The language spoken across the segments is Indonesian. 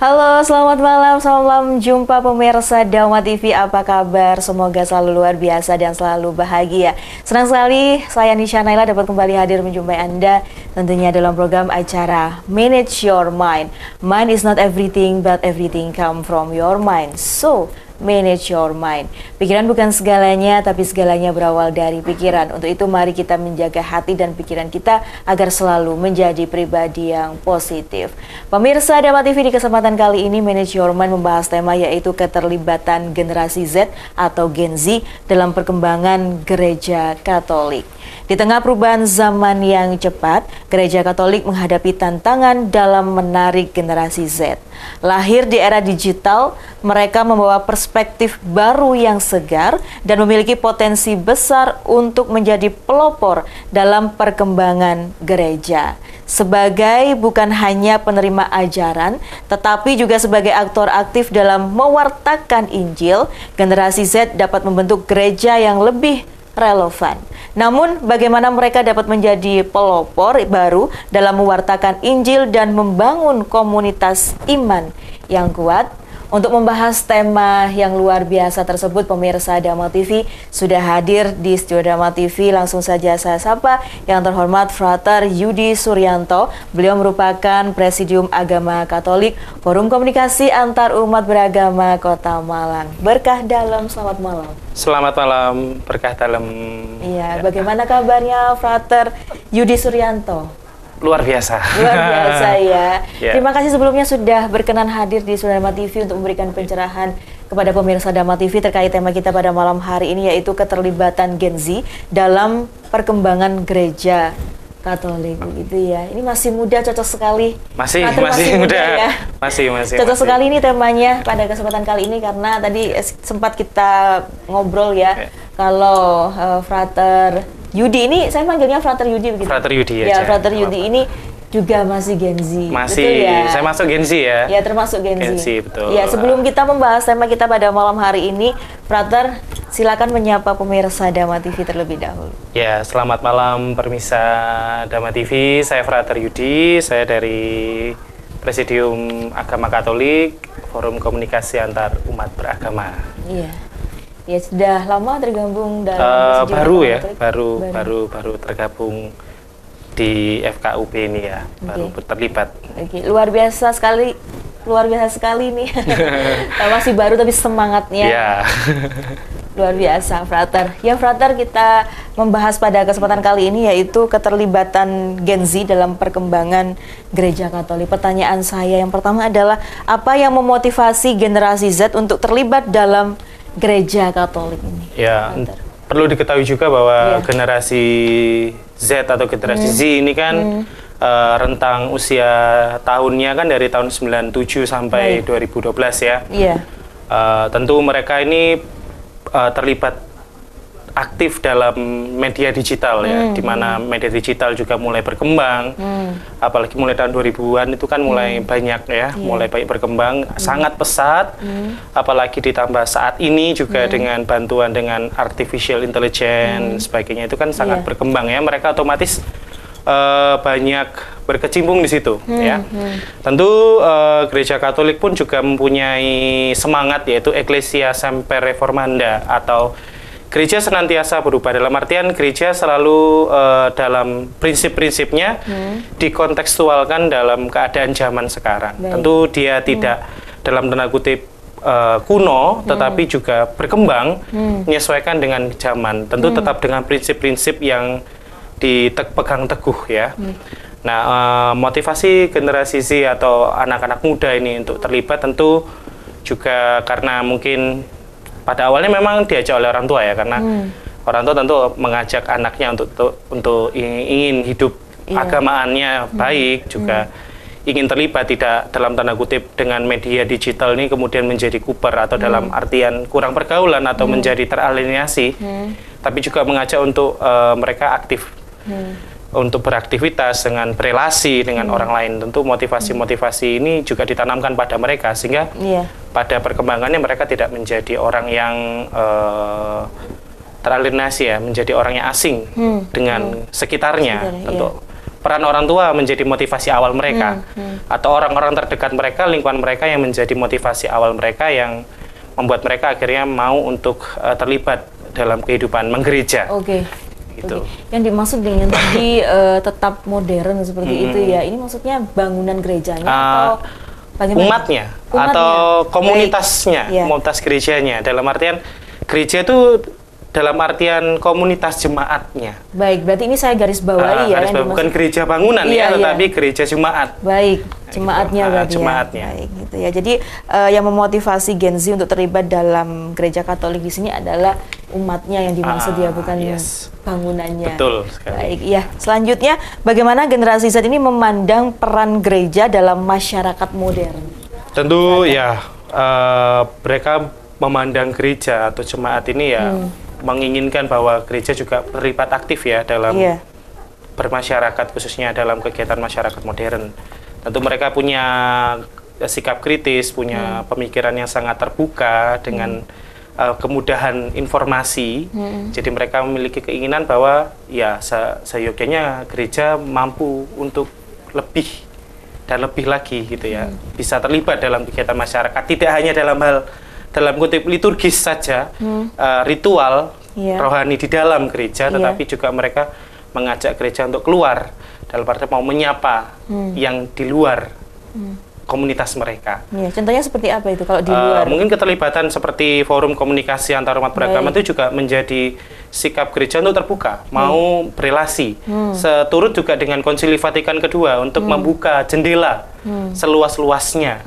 Halo, selamat malam, jumpa pemirsa Dharma TV, apa kabar? Semoga selalu luar biasa dan selalu bahagia. Senang sekali saya Nisha Naila dapat kembali hadir menjumpai Anda tentunya dalam program acara Manage Your Mind. Mind is not everything, but everything come from your mind. So, manage your mind. Pikiran bukan segalanya, tapi segalanya berawal dari pikiran. Untuk itu mari kita menjaga hati dan pikiran kita agar selalu menjadi pribadi yang positif. Pemirsa Dharma TV, di kesempatan kali ini Manage Your Mind membahas tema yaitu keterlibatan generasi Z atau Gen Z dalam perkembangan gereja Katolik. Di tengah perubahan zaman yang cepat, gereja Katolik menghadapi tantangan dalam menarik generasi Z. Lahir di era digital, mereka membawa perspektif baru yang segar dan memiliki potensi besar untuk menjadi pelopor dalam perkembangan gereja. Sebagai bukan hanya penerima ajaran, tetapi juga sebagai aktor aktif dalam mewartakan Injil, generasi Z dapat membentuk gereja yang lebih relevan. Namun, bagaimana mereka dapat menjadi pelopor baru dalam mewartakan Injil dan membangun komunitas iman yang kuat? Untuk membahas tema yang luar biasa tersebut, pemirsa Dharma TV sudah hadir di studio Dharma TV. Langsung saja saya sapa yang terhormat Frater Yudi Suryanto. Beliau merupakan Presidium Agama Katolik Forum Komunikasi Antar Umat Beragama Kota Malang. Berkah dalam, selamat malam. Selamat malam, berkah dalam. Iya, bagaimana kabarnya Frater Yudi Suryanto? Luar biasa. Luar biasa ya. Yeah. Terima kasih sebelumnya sudah berkenan hadir di Dharma TV untuk memberikan pencerahan kepada pemirsa Dharma TV terkait tema kita pada malam hari ini, yaitu keterlibatan Gen Z dalam perkembangan gereja Katolik, gitu ya. Ini masih muda, cocok sekali. Masih muda ya. Masih. Cocok sekali ini temanya pada kesempatan kali ini, karena tadi sempat kita ngobrol ya. Kalau Frater Yudi ini, saya manggilnya Frater Yudi begitu. Frater Yudi ya. aja. Frater Yudi ini juga masih Gen Z. Masih, betul ya? Saya masuk Gen Z ya. Ya, termasuk Gen Z. Betul. Ya, sebelum kita membahas tema kita pada malam hari ini, Frater, silakan menyapa pemirsa Dharma TV terlebih dahulu. Ya, selamat malam pemirsa Dharma TV. Saya Frater Yudi, saya dari Presidium Agama Katolik, Forum Komunikasi Antar Umat Beragama. Iya. Ya, sudah lama tergabung dalam baru ya, baru tergabung di FKUP ini ya, baru terlibat. Luar biasa sekali nih. Masih baru tapi semangatnya. Ya. Luar biasa, Frater. Ya, Frater, kita membahas pada kesempatan kali ini yaitu keterlibatan Gen Z dalam perkembangan gereja Katolik. Pertanyaan saya yang pertama adalah, apa yang memotivasi generasi Z untuk terlibat dalam gereja Katolik ini? Ya, perlu diketahui juga bahwa generasi Z atau generasi Z ini kan rentang usia tahunnya kan dari tahun 97 sampai 2012 ya. Iya. Tentu mereka ini terlibat aktif dalam media digital ya, di mana media digital juga mulai berkembang, apalagi mulai tahun 2000-an itu kan mulai banyak ya, mulai banyak berkembang, sangat pesat, apalagi ditambah saat ini juga dengan bantuan dengan artificial intelligence, sebagainya itu kan sangat berkembang ya, mereka otomatis banyak berkecimpung di situ ya. Tentu gereja Katolik pun juga mempunyai semangat, yaitu Ecclesia Semper Reformanda atau gereja senantiasa berubah, dalam artian gereja selalu dalam prinsip-prinsipnya dikontekstualkan dalam keadaan zaman sekarang. Tentu dia tidak dalam tanda kutip kuno, tetapi juga berkembang, menyesuaikan dengan zaman. Tentu tetap dengan prinsip-prinsip yang dipegang teguh ya. Nah, motivasi generasi Z atau anak-anak muda ini untuk terlibat tentu juga karena mungkin pada awalnya memang diajak oleh orang tua ya, karena orang tua tentu mengajak anaknya untuk ingin hidup agamaannya baik, juga ingin terlibat, tidak dalam tanda kutip dengan media digital ini kemudian menjadi kuper atau dalam artian kurang pergaulan atau menjadi teralienasi, tapi juga mengajak untuk mereka aktif untuk beraktivitas dengan berelasi dengan orang lain. Tentu motivasi-motivasi ini juga ditanamkan pada mereka sehingga pada perkembangannya mereka tidak menjadi orang yang teralienasi ya, menjadi orang yang asing dengan sekitarnya. Tentu peran orang tua menjadi motivasi awal mereka, atau orang-orang terdekat mereka, lingkungan mereka yang menjadi motivasi awal mereka yang membuat mereka akhirnya mau untuk terlibat dalam kehidupan menggereja. Oke. Gitu. Yang dimaksud dengan tadi tetap modern seperti itu ya, ini maksudnya bangunan gerejanya atau bagaimana? Umatnya atau komunitasnya, komunitas gerejanya. Dalam artian gereja itu dalam artian komunitas jemaatnya. Baik, berarti ini saya garis bawahi ya. Bukan gereja bangunan tetapi gereja jemaat. Baik, jemaatnya berarti jemaatnya. Baik, gitu ya. Jadi yang memotivasi Gen Z untuk terlibat dalam gereja Katolik di sini adalah umatnya yang dimaksud ya, bukan bangunannya. Betul sekali. Baik, ya. Selanjutnya, bagaimana generasi Z ini memandang peran gereja dalam masyarakat modern? Tentu ya, mereka memandang gereja atau jemaat ini ya menginginkan bahwa gereja juga terlibat aktif ya dalam bermasyarakat, khususnya dalam kegiatan masyarakat modern. Tentu mereka punya sikap kritis, punya pemikiran yang sangat terbuka dengan kemudahan informasi. Jadi mereka memiliki keinginan bahwa ya seyogyanya gereja mampu untuk lebih dan lebih lagi gitu ya, bisa terlibat dalam kegiatan masyarakat, tidak hanya dalam kutip liturgis saja, ritual rohani di dalam gereja, tetapi juga mereka mengajak gereja untuk keluar, dalam arti mau menyapa yang di luar komunitas mereka. Contohnya seperti apa itu kalau di luar? Mungkin keterlibatan seperti forum komunikasi antar umat beragama itu juga menjadi sikap gereja untuk terbuka, mau berelasi. Seturut juga dengan Konsili Vatikan II untuk membuka jendela seluas-luasnya,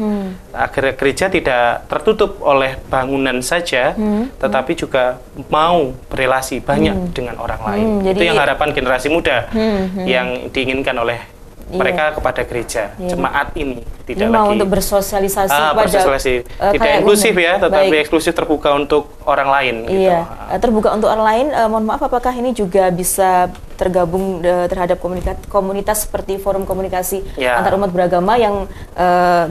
agar gereja tidak tertutup oleh bangunan saja, tetapi juga mau berelasi banyak dengan orang lain. Itu yang harapan generasi muda yang diinginkan oleh mereka kepada gereja, jemaat ini tidak mau lagi untuk bersosialisasi tidak inklusif ya, tetapi eksklusif, terbuka untuk orang lain. Terbuka untuk orang lain. Mohon maaf, apakah ini juga bisa tergabung terhadap komunitas seperti forum komunikasi antar umat beragama yang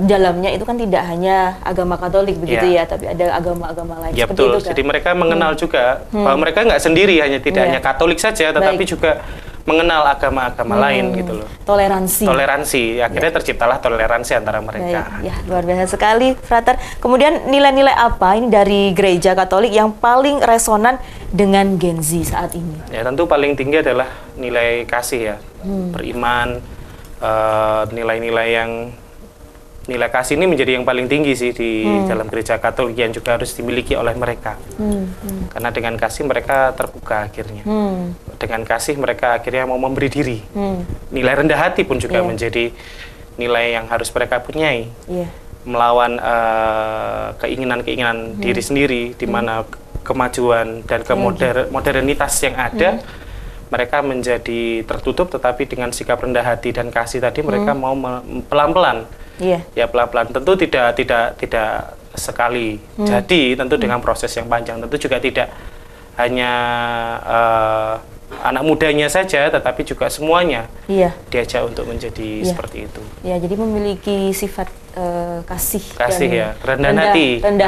dalamnya itu kan tidak hanya agama Katolik begitu ya, tapi ada agama-agama lain. Betul. Itu, kan? Jadi mereka mengenal juga bahwa mereka nggak sendiri, tidak hanya Katolik saja, tetapi juga mengenal agama-agama lain gitu loh. Toleransi. Akhirnya terciptalah toleransi antara mereka. Ya, luar biasa sekali, Frater. Kemudian nilai-nilai apa ini dari gereja Katolik yang paling resonan dengan Gen Z saat ini? Ya, tentu paling tinggi adalah nilai kasih ya. Beriman, nilai kasih ini menjadi yang paling tinggi sih di dalam gereja Katolik, yang juga harus dimiliki oleh mereka. Karena dengan kasih mereka terbuka akhirnya. Dengan kasih mereka akhirnya mau memberi diri. Nilai rendah hati pun juga menjadi nilai yang harus mereka punyai. Melawan keinginan-keinginan diri sendiri, di mana kemajuan dan modernitas yang ada, mereka menjadi tertutup, tetapi dengan sikap rendah hati dan kasih tadi mereka mau pelan-pelan. Ya pelan-pelan, tentu tidak sekali. Jadi tentu dengan proses yang panjang, tentu juga tidak hanya anak mudanya saja, tetapi juga semuanya diajak untuk menjadi seperti itu. Ya, jadi memiliki sifat kasih ya, rendah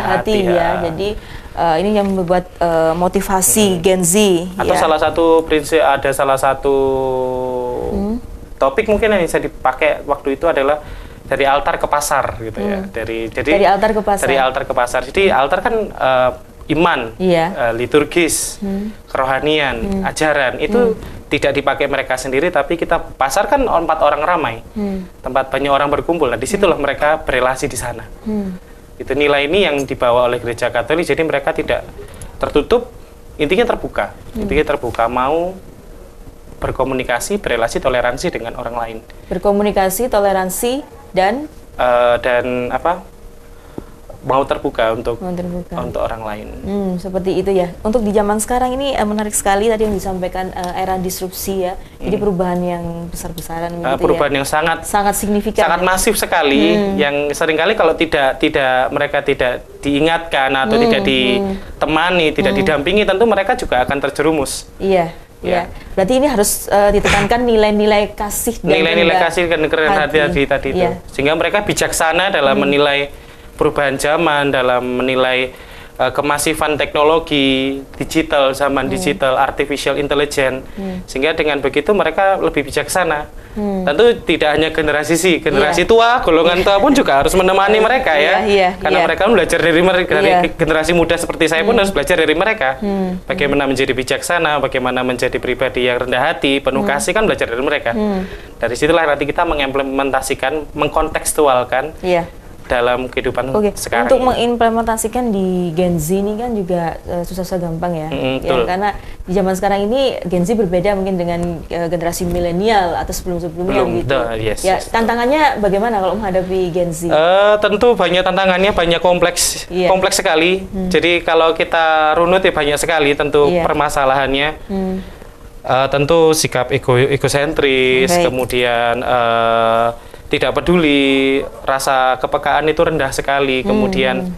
hati ya. Jadi ini yang membuat motivasi Gen Z. Atau salah satu prinsip, ada salah satu topik mungkin yang bisa dipakai waktu itu adalah dari altar ke pasar gitu ya. Dari altar ke pasar. Jadi altar kan iman, liturgis, kerohanian, ajaran itu tidak dipakai mereka sendiri, tapi kita pasar kan tempat orang ramai, tempat banyak orang berkumpul. Nah, disitulah mereka berelasi di sana. Itu nilai ini yang dibawa oleh gereja Katolik. Jadi mereka tidak tertutup, intinya terbuka, mau berkomunikasi, berelasi, toleransi dengan orang lain. Berkomunikasi, toleransi dan mau terbuka untuk orang lain. Seperti itu ya. Untuk di zaman sekarang ini menarik sekali tadi yang disampaikan, era disrupsi ya. Jadi perubahan yang besar-besaran. Perubahan yang sangat signifikan, sangat masif sekali. Yang seringkali kalau mereka tidak diingatkan atau tidak ditemani, tidak didampingi, tentu mereka juga akan terjerumus. Ya, berarti ini harus ditekankan nilai-nilai kasih dan rendah hati tadi itu, sehingga mereka bijaksana dalam menilai perubahan zaman, dalam menilai kemasifan teknologi digital, zaman digital, artificial intelligence, sehingga dengan begitu mereka lebih bijaksana. Tentu tidak hanya generasi generasi tua, golongan tua pun juga harus menemani mereka ya, karena mereka belajar dari generasi muda seperti saya pun harus belajar dari mereka, bagaimana menjadi bijaksana, bagaimana menjadi pribadi yang rendah hati, penuh kasih, kan belajar dari mereka. Dari situlah nanti kita mengimplementasikan, mengkontekstualkan dalam kehidupan sekarang. Untuk mengimplementasikan di Gen Z ini kan juga susah gampang ya. Karena di zaman sekarang ini Gen Z berbeda mungkin dengan generasi milenial atau sebelum-sebelumnya gitu. Tantangannya bagaimana kalau menghadapi Gen Z? Tentu banyak tantangannya, banyak kompleks sekali. Jadi kalau kita runut ya banyak sekali tentu permasalahannya. Tentu sikap egosentris, kemudian tidak peduli, rasa kepekaan itu rendah sekali. Kemudian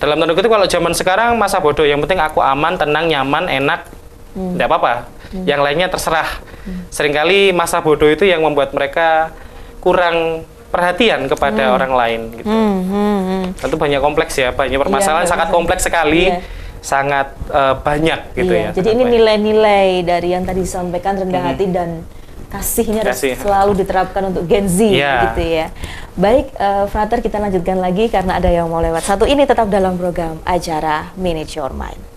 dalam tanda kutip kalau zaman sekarang masa bodoh, yang penting aku aman, tenang, nyaman, enak, tidak apa-apa. Yang lainnya terserah. Seringkali masa bodoh itu yang membuat mereka kurang perhatian kepada orang lain gitu. Tentu banyak kompleks ya, banyak permasalahan, sangat kompleks sekali. Sangat banyak gitu ya. Jadi ini nilai-nilai dari yang tadi disampaikan, rendah hati dan kasih ini harus selalu diterapkan untuk Gen Z gitu ya. Baik, Frater, kita lanjutkan lagi karena ada yang mau lewat. Satu ini tetap dalam program acara Manage Your Mind.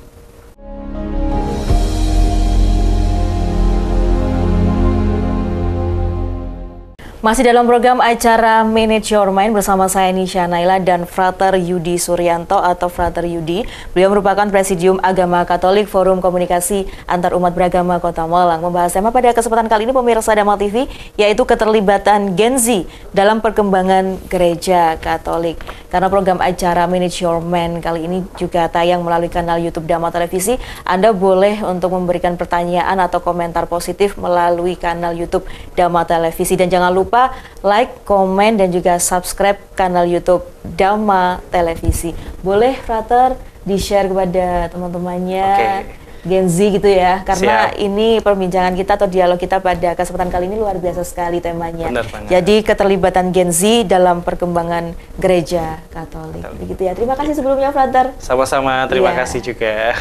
Masih dalam program acara Manage Your Mind bersama saya Nisha Naila dan Frater Yudi Suryanto atau Frater Yudi. Beliau merupakan Presidium Agama Katolik Forum Komunikasi Antar Umat Beragama Kota Malang. Membahas tema pada kesempatan kali ini pemirsa Dama TV, yaitu keterlibatan Gen Z dalam perkembangan gereja Katolik. Karena program acara Manage Your Mind kali ini juga tayang melalui kanal YouTube Dama Televisi, Anda boleh untuk memberikan pertanyaan atau komentar positif melalui kanal YouTube Dama Televisi. Dan jangan lupa like, komen, dan juga subscribe kanal YouTube Dama Televisi. Boleh, Frater, di-share kepada teman-temannya Gen Z gitu ya, karena ini perbincangan kita atau dialog kita pada kesempatan kali ini luar biasa sekali temanya. Jadi keterlibatan Gen Z dalam perkembangan gereja Katolik. Begitu ya. Terima kasih sebelumnya, Frater. Sama-sama, terima kasih juga.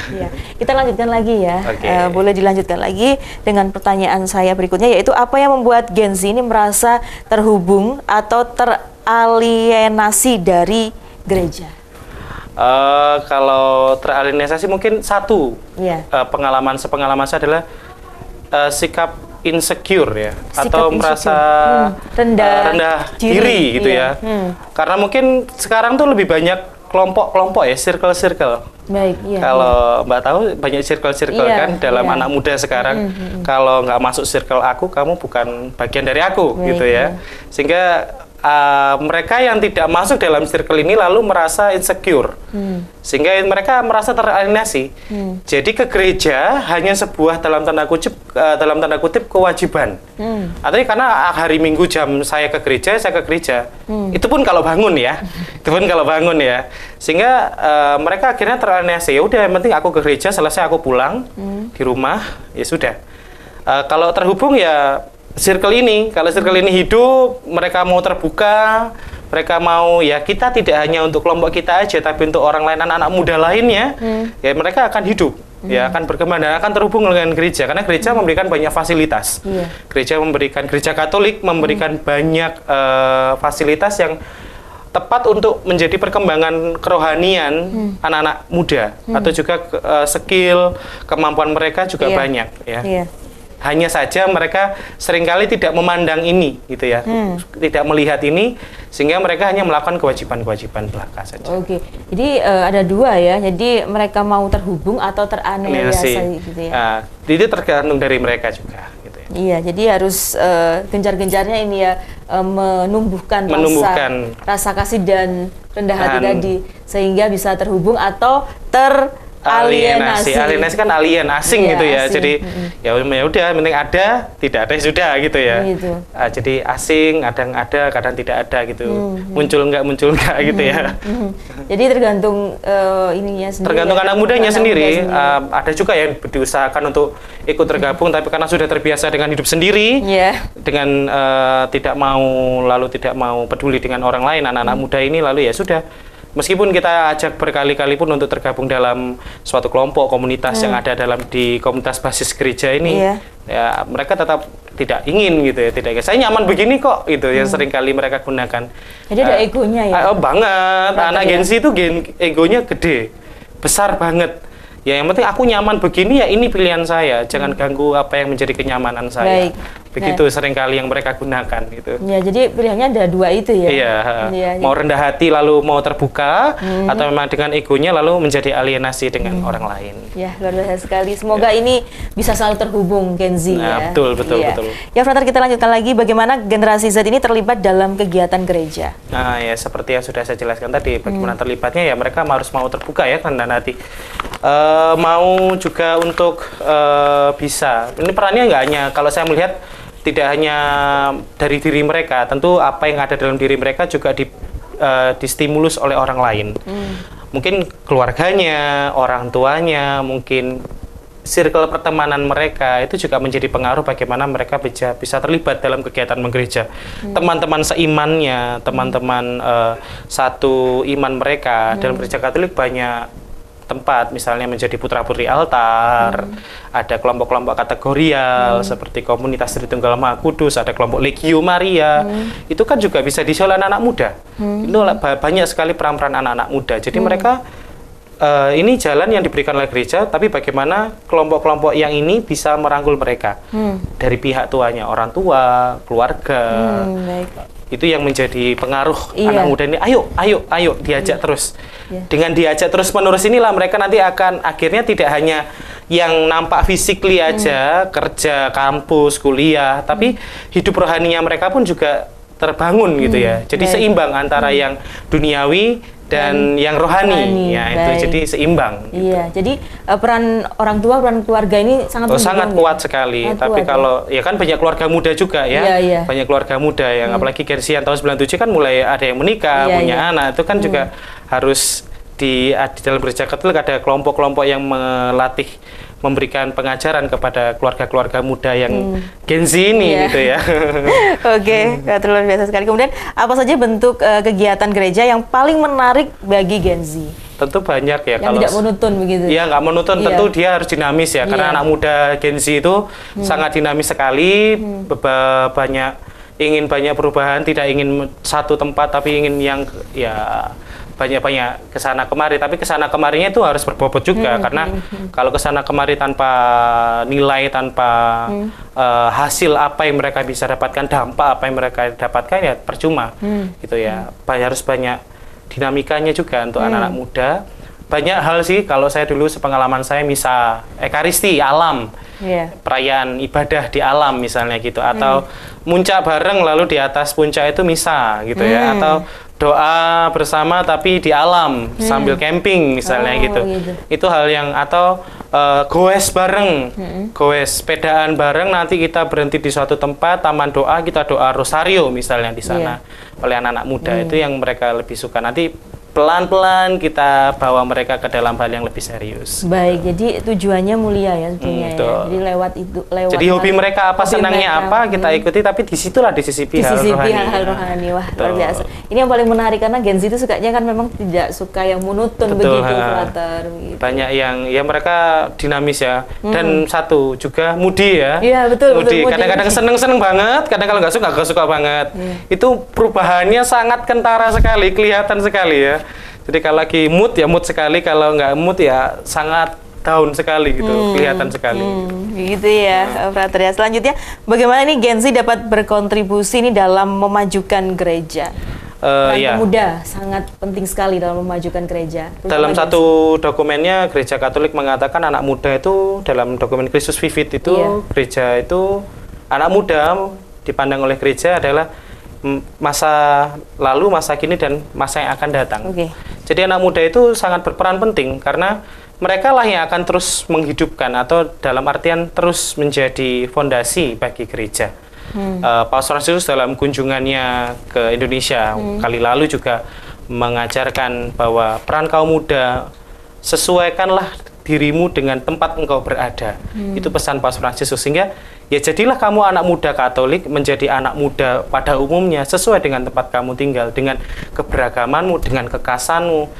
Kita lanjutkan lagi ya. Boleh dilanjutkan lagi dengan pertanyaan saya berikutnya, yaitu apa yang membuat Gen Z ini merasa terhubung atau teralienasi dari gereja? Kalau teralienasi mungkin satu pengalaman saya adalah sikap insecure ya, atau merasa rendah diri gitu ya. Karena mungkin sekarang tuh lebih banyak kelompok-kelompok ya, circle-circle. Kalau Mbak tahu banyak circle-circle kan dalam anak muda sekarang. Kalau nggak masuk circle aku, kamu bukan bagian dari aku gitu ya. Sehingga mereka yang tidak masuk dalam circle ini lalu merasa insecure, sehingga mereka merasa teralienasi. Jadi ke gereja hanya sebuah dalam tanda kutip kewajiban. Artinya karena hari Minggu jam saya ke gereja. Itu pun kalau bangun ya, Sehingga mereka akhirnya teralienasi. Ya udah, yang penting aku ke gereja, selesai aku pulang di rumah, ya sudah. Kalau terhubung ya circle ini, kalau circle ini hidup, mereka mau terbuka, mereka mau ya kita tidak hanya untuk kelompok kita aja, tapi untuk orang lain, anak-anak muda lainnya, ya mereka akan hidup, ya akan berkembang dan akan terhubung dengan gereja, karena gereja memberikan banyak fasilitas. Gereja Katolik memberikan banyak fasilitas yang tepat untuk menjadi perkembangan kerohanian anak-anak muda, atau juga skill, kemampuan mereka juga banyak ya. Hanya saja mereka seringkali tidak memandang ini gitu ya, tidak melihat ini, sehingga mereka hanya melakukan kewajiban-kewajiban belaka saja. Jadi ada dua ya, jadi mereka mau terhubung atau teralienasi gitu ya. Itu tergantung dari mereka juga gitu ya. Iya, jadi harus gencar-gencarnya ini ya, menumbuhkan rasa kasih dan rendah hati tadi, sehingga bisa terhubung atau alienasi kan alien, asing gitu ya. Jadi ya udah, penting ada, tidak ada sudah gitu ya. Jadi asing, kadang ada, kadang tidak ada gitu. Muncul enggak gitu ya. Jadi tergantung ininya sendiri. Tergantung anak mudanya sendiri. Ada juga yang diusahakan untuk ikut tergabung, tapi karena sudah terbiasa dengan hidup sendiri, dengan tidak mau peduli dengan orang lain, anak-anak muda ini, lalu ya sudah, meskipun kita ajak berkali-kali pun untuk tergabung dalam suatu kelompok komunitas yang ada di komunitas basis gereja ini, ya mereka tetap tidak ingin gitu ya, tidak. Saya nyaman begini kok, itu yang sering kali mereka gunakan. Jadi ada egonya ya? Banget, anak Gen Z itu egonya gede, besar banget. Ya yang penting aku nyaman begini, ya ini pilihan saya, jangan ganggu apa yang menjadi kenyamanan saya. Baik. Begitu seringkali yang mereka gunakan gitu. Ya, jadi pilihannya ada dua itu ya. Iya, mau rendah hati lalu mau terbuka, atau memang dengan egonya lalu menjadi alienasi dengan orang lain. Ya, luar biasa sekali. Semoga ini bisa selalu terhubung Gen Z ya. Betul. Ya, Frater, kita lanjutkan lagi bagaimana generasi Z ini terlibat dalam kegiatan gereja. Nah, ya seperti yang sudah saya jelaskan tadi, bagaimana terlibatnya ya mereka harus mau terbuka ya, rendah hati. Mau juga untuk bisa. Ini perannya nggak hanya, kalau saya melihat tidak hanya dari diri mereka, tentu apa yang ada dalam diri mereka juga distimulus oleh orang lain. Mungkin keluarganya, orang tuanya, mungkin circle pertemanan mereka itu juga menjadi pengaruh bagaimana mereka bisa terlibat dalam kegiatan menggereja. Teman-teman seimannya, teman-teman satu iman mereka dalam gereja Katolik banyak tempat, misalnya menjadi putra-putri altar, ada kelompok-kelompok kategorial seperti komunitas Tritunggal Maha Kudus, ada kelompok Legio Maria, itu kan juga bisa diisi oleh anak-anak muda. Itu banyak sekali peran-peran anak-anak muda. Jadi mereka ini jalan yang diberikan oleh gereja, tapi bagaimana kelompok-kelompok yang ini bisa merangkul mereka dari pihak tuanya, orang tua, keluarga. Itu yang menjadi pengaruh anak muda ini. Ayo diajak terus. Dengan diajak terus menerus inilah mereka nanti akan akhirnya tidak hanya yang nampak physically aja, kerja, kampus, kuliah, tapi hidup rohaninya mereka pun juga terbangun gitu ya. Jadi seimbang antara yang duniawi dan yang rohani. Ya, itu jadi seimbang. Iya, gitu. Jadi peran orang tua, peran keluarga ini sangat kuat sekali. Tapi kalau ya kan banyak keluarga muda juga ya. Banyak keluarga muda yang apalagi Gen Z yang tahun 97 kan mulai ada yang menikah, punya anak. Itu kan juga harus di dalam gereja Katolik ada kelompok-kelompok yang melatih, memberikan pengajaran kepada keluarga-keluarga muda yang Gen Z ini gitu ya. Oke, luar biasa sekali. Kemudian apa saja bentuk kegiatan gereja yang paling menarik bagi Gen Z? Tentu banyak ya. Yang tidak monoton begitu. Iya, nggak monoton. Tentu dia harus dinamis ya, karena anak muda Gen Z itu sangat dinamis sekali, banyak ingin banyak perubahan, tidak ingin satu tempat, tapi ingin yang ya banyak kesana kemari, tapi kesana kemarinya itu harus berbobot juga, karena kalau kesana kemari tanpa nilai, tanpa hasil apa yang mereka bisa dapatkan, dampak apa yang mereka dapatkan, ya percuma gitu ya. Harus banyak dinamikanya juga untuk anak-anak muda. Banyak hal sih, kalau saya dulu sepengalaman saya, misa Ekaristi alam, perayaan ibadah di alam misalnya gitu, atau muncak bareng lalu di atas puncak itu misa gitu ya, atau doa bersama tapi di alam sambil camping misalnya gitu. Itu hal yang, atau goes bareng, goes sepedaan bareng, nanti kita berhenti di suatu tempat, taman doa, kita doa rosario misalnya di sana oleh anak-anak muda. Itu yang mereka lebih suka. Nanti pelan-pelan kita bawa mereka ke dalam hal yang lebih serius. Baik, jadi tujuannya mulia ya sebetulnya ya. Jadi lewat itu, jadi hobi mereka apa, senangnya apa, kita ikuti, tapi disitulah disisipi hal rohani. Wah, luar biasa. Ini yang paling menarik, karena Gen Z itu sukanya kan memang tidak suka yang monoton begitu, Frater. Begitu. Banyak yang ya mereka dinamis ya. Dan satu juga moody ya. Iya, betul. Kadang-kadang seneng banget, kadang kalau nggak suka banget. Itu perubahannya sangat kentara sekali, kelihatan sekali ya. Jadi kalau lagi mood ya mood sekali, kalau nggak mood ya sangat down sekali gitu, kelihatan sekali. Gitu ya, Frater ya. Selanjutnya, bagaimana nih Gen Z dapat berkontribusi nih dalam memajukan gereja? Peran pemuda sangat penting sekali dalam memajukan gereja. Dalam satu dokumennya Gereja Katolik mengatakan anak muda itu, dalam dokumen Christus Vivit itu, gereja itu, anak muda dipandang oleh gereja adalah masa lalu, masa kini, dan masa yang akan datang. Jadi anak muda itu sangat berperan penting, karena mereka lah yang akan terus menghidupkan, atau dalam artian terus menjadi fondasi bagi gereja. Paus Fransiskus dalam kunjungannya ke Indonesia kali lalu juga mengajarkan bahwa peran kaum muda, sesuaikanlah dirimu dengan tempat engkau berada. Itu pesan Paus Fransiskus. Sehingga ya jadilah kamu anak muda Katolik, menjadi anak muda pada umumnya sesuai dengan tempat kamu tinggal, dengan keberagamanmu, dengan kekasanmu.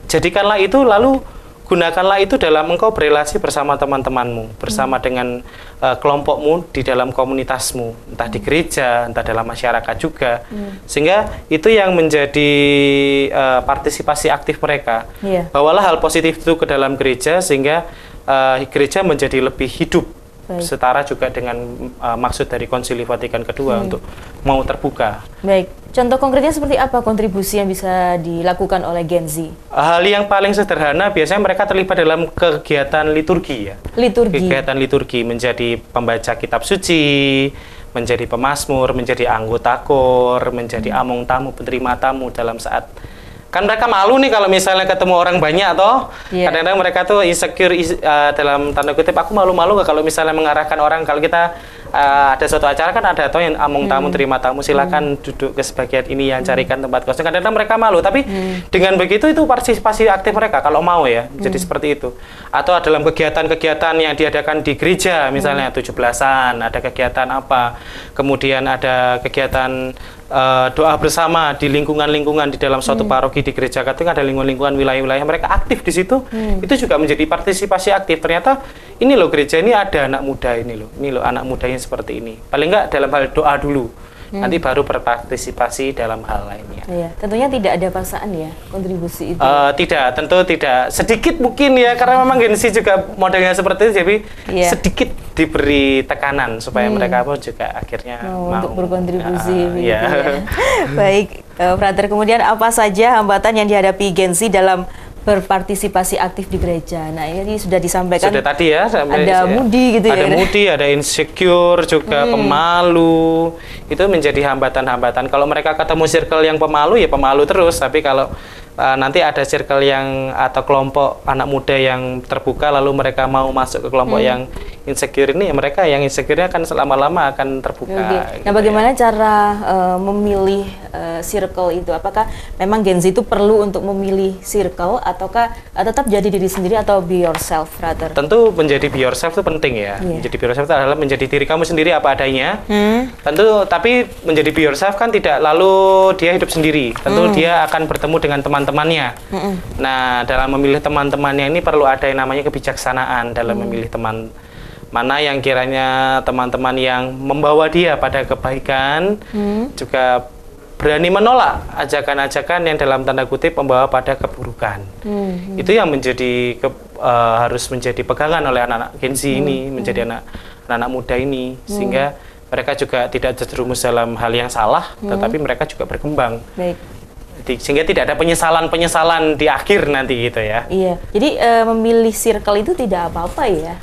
Jadikanlah itu, lalu gunakanlah itu dalam engkau berelasi bersama teman-temanmu, bersama dengan kelompokmu di dalam komunitasmu, entah di gereja, entah dalam masyarakat juga. Sehingga itu yang menjadi partisipasi aktif mereka. Bawalah hal positif itu ke dalam gereja, sehingga gereja menjadi lebih hidup. Setara juga dengan maksud dari Konsili Vatikan kedua untuk mau terbuka. Baik, contoh konkretnya seperti apa kontribusi yang bisa dilakukan oleh Gen Z? Hal yang paling sederhana, biasanya mereka terlibat dalam kegiatan liturgi ya. Kegiatan liturgi, menjadi pembaca kitab suci, menjadi pemazmur, menjadi anggota KOR, menjadi among tamu, penerima tamu dalam saat. Kan mereka malu nih kalau misalnya ketemu orang banyak toh. Kadang-kadang mereka tuh insecure dalam tanda kutip, aku malu-malu nggak kalau misalnya mengarahkan orang, kalau kita ada suatu acara kan ada toh yang among tamu, terima tamu, silakan duduk ke sebagian ini yang carikan tempat kosong. Kadang-kadang mereka malu, tapi dengan begitu itu partisipasi aktif mereka kalau mau ya, jadi seperti itu. Atau dalam kegiatan-kegiatan yang diadakan di gereja, misalnya 17-an, ada kegiatan apa, kemudian ada kegiatan doa bersama di lingkungan-lingkungan di dalam suatu paroki di gereja Katolik, ada lingkungan-lingkungan wilayah-wilayah mereka aktif di situ. Itu juga menjadi partisipasi aktif. Ternyata ini loh gereja ini ada anak muda ini loh anak mudanya seperti ini. Paling enggak dalam hal doa dulu. Nanti baru berpartisipasi dalam hal lainnya. Iya, tentunya tidak ada paksaan ya kontribusi itu. Tidak, tentu tidak. Sedikit mungkin ya, karena memang Gen Z juga modelnya seperti itu, jadi sedikit diberi tekanan supaya mereka pun juga akhirnya mau untuk berkontribusi. Ya. Baik, Frater, kemudian apa saja hambatan yang dihadapi Gen Z dalam berpartisipasi aktif di gereja? Nah, ini sudah disampaikan. Sudah tadi ya. Ada moody gitu ya. Ada moody, ada insecure juga, pemalu. Itu menjadi hambatan-hambatan. Kalau mereka ketemu circle yang pemalu, ya pemalu terus. Tapi kalau nanti ada circle yang atau kelompok anak muda yang terbuka, lalu mereka mau masuk ke kelompok yang insecure ini, ya mereka yang insecure-nya akan selama-lama akan terbuka. Nah, bagaimana cara memilih circle itu? Apakah memang Gen Z itu perlu untuk memilih circle, ataukah tetap jadi diri sendiri atau be yourself, rather? Tentu menjadi be yourself itu penting ya. Menjadi be yourself itu adalah menjadi diri kamu sendiri apa adanya. Tentu, tapi menjadi be yourself kan tidak lalu dia hidup sendiri. Tentu dia akan bertemu dengan teman-temannya. Nah, dalam memilih teman-temannya ini perlu ada yang namanya kebijaksanaan dalam memilih teman. Mana yang kiranya teman-teman yang membawa dia pada kebaikan, juga berani menolak ajakan-ajakan yang dalam tanda kutip membawa pada keburukan. Itu yang menjadi harus menjadi pegangan oleh anak-anak Gen Z ini, menjadi anak-anak muda ini, sehingga mereka juga tidak terjerumus dalam hal yang salah, tetapi mereka juga berkembang. Sehingga tidak ada penyesalan-penyesalan di akhir nanti gitu ya. Iya. Jadi memilih circle itu tidak apa-apa ya.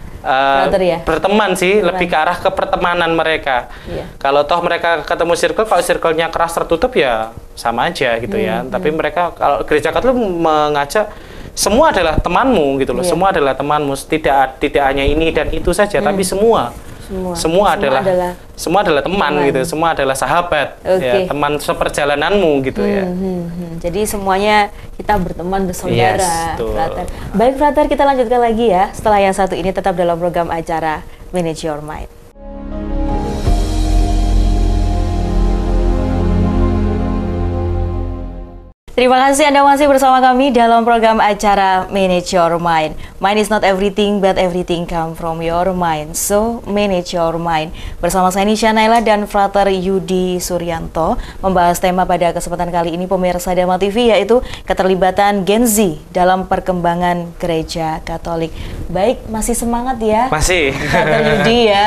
Berteman sih, lebih ke arah ke pertemanan mereka. Kalau toh mereka ketemu circle, kalau circle-nya keras tertutup ya sama aja gitu ya. Tapi mereka, kalau gereja Katolik mengajak semua adalah temanmu gitu loh. Semua adalah temanmu, tidak hanya ini dan itu saja, tapi semua adalah teman gitu, semua adalah sahabat, ya, teman seperjalananmu gitu ya. Jadi semuanya kita berteman, bersaudara. Frater. Baik, Frater, kita lanjutkan lagi ya. Setelah yang satu ini, tetap dalam program acara Manage Your Mind. Terima kasih Anda masih bersama kami dalam program acara Manage Your Mind. Mind is not everything, but everything come from your mind. So, manage your mind. Bersama saya Nisha Naila dan Frater Yudi Suryanto membahas tema pada kesempatan kali ini pemirsa Dharma TV, yaitu keterlibatan Gen Z dalam perkembangan gereja Katolik. Baik, masih semangat ya? Masih. Frater Yudi ya.